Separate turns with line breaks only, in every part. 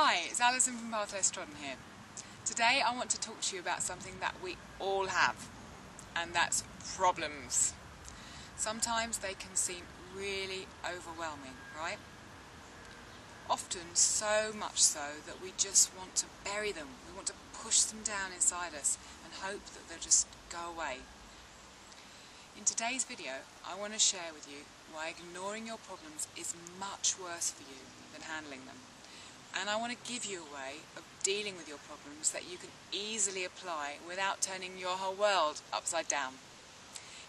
Hi, it's Alison from Path Less Trodden here. Today I want to talk to you about something that we all have, and that's problems. Sometimes they can seem really overwhelming, right? Often so much so that we just want to bury them. We want to push them down inside us and hope that they'll just go away. In today's video, I want to share with you why ignoring your problems is much worse for you than handling them. And I want to give you a way of dealing with your problems that you can easily apply without turning your whole world upside down.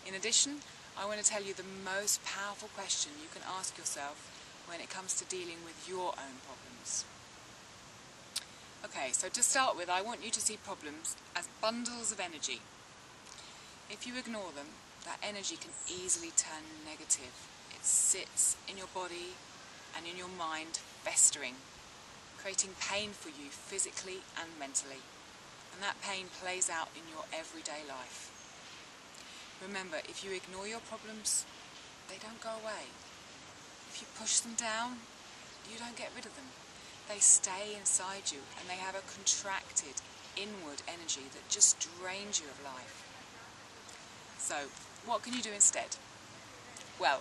In addition, I want to tell you the most powerful question you can ask yourself when it comes to dealing with your own problems. Okay, so to start with, I want you to see problems as bundles of energy. If you ignore them, that energy can easily turn negative. It sits in your body and in your mind, festering, creating pain for you physically and mentally. And that pain plays out in your everyday life. Remember, if you ignore your problems, they don't go away. If you push them down, you don't get rid of them. They stay inside you and they have a contracted inward energy that just drains you of life. So, what can you do instead? Well,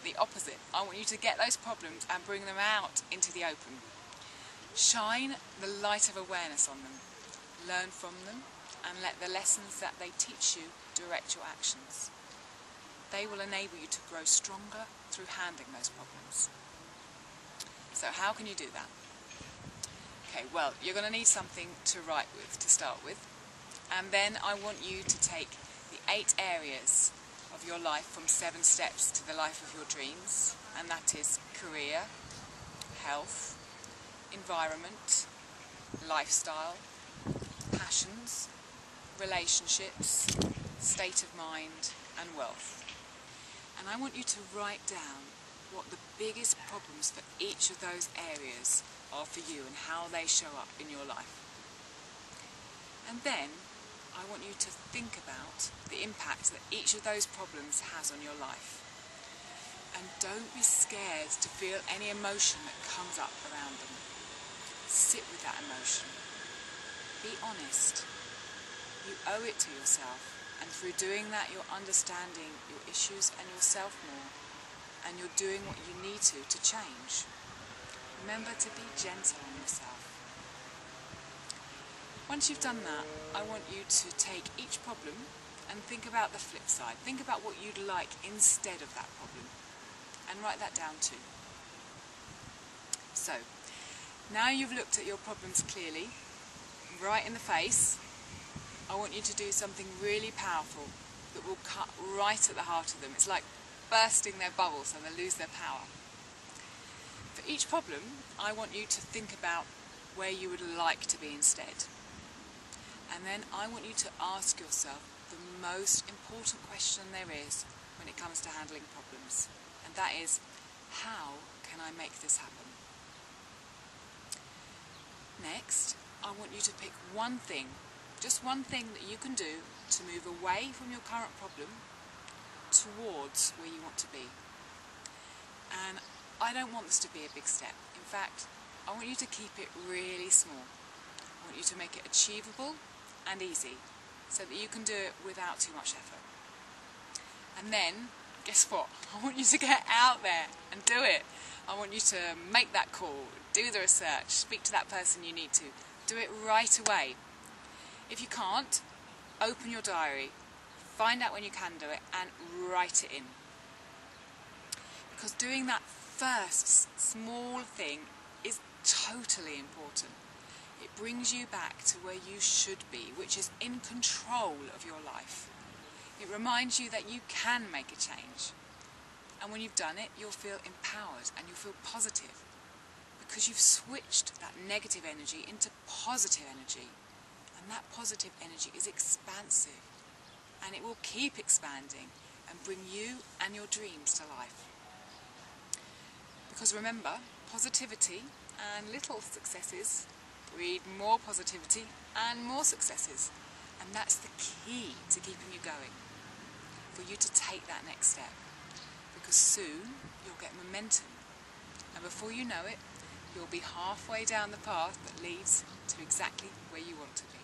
the opposite. I want you to get those problems and bring them out into the open. Shine the light of awareness on them. Learn from them and let the lessons that they teach you direct your actions. They will enable you to grow stronger through handling those problems. So how can you do that? Okay, well, you're going to need something to write with to start with. And then I want you to take the 8 areas of your life from 7 steps to the life of your dreams. And that is career, health, environment, lifestyle, passions, relationships, state of mind and wealth. And I want you to write down what the biggest problems for each of those areas are for you and how they show up in your life. And then I want you to think about the impact that each of those problems has on your life. And don't be scared to feel any emotion that comes up around them. Sit with that emotion. Be honest. You owe it to yourself, and through doing that you're understanding your issues and yourself more, and you're doing what you need to change. Remember to be gentle on yourself. Once you've done that, I want you to take each problem and think about the flip side. Think about what you'd like instead of that problem, and write that down too. So, now you've looked at your problems clearly, right in the face, I want you to do something really powerful that will cut right at the heart of them. It's like bursting their bubbles so they lose their power. For each problem, I want you to think about where you would like to be instead. And then I want you to ask yourself the most important question there is when it comes to handling problems. And that is, how can I make this happen? Next, I want you to pick one thing, just one thing that you can do to move away from your current problem towards where you want to be. And I don't want this to be a big step. In fact, I want you to keep it really small. I want you to make it achievable and easy so that you can do it without too much effort. And then, guess what? I want you to get out there and do it. I want you to make that call, do the research, speak to that person you need to. Do it right away. If you can't, open your diary, find out when you can do it and write it in. Because doing that first small thing is totally important. It brings you back to where you should be, which is in control of your life. It reminds you that you can make a change. And when you've done it, you'll feel empowered and you'll feel positive because you've switched that negative energy into positive energy. And that positive energy is expansive and it will keep expanding and bring you and your dreams to life. Because remember, positivity and little successes breed more positivity and more successes. And that's the key to keeping you going, for you to take that next step. Because soon you'll get momentum, and before you know it, you'll be halfway down the path that leads to exactly where you want to be.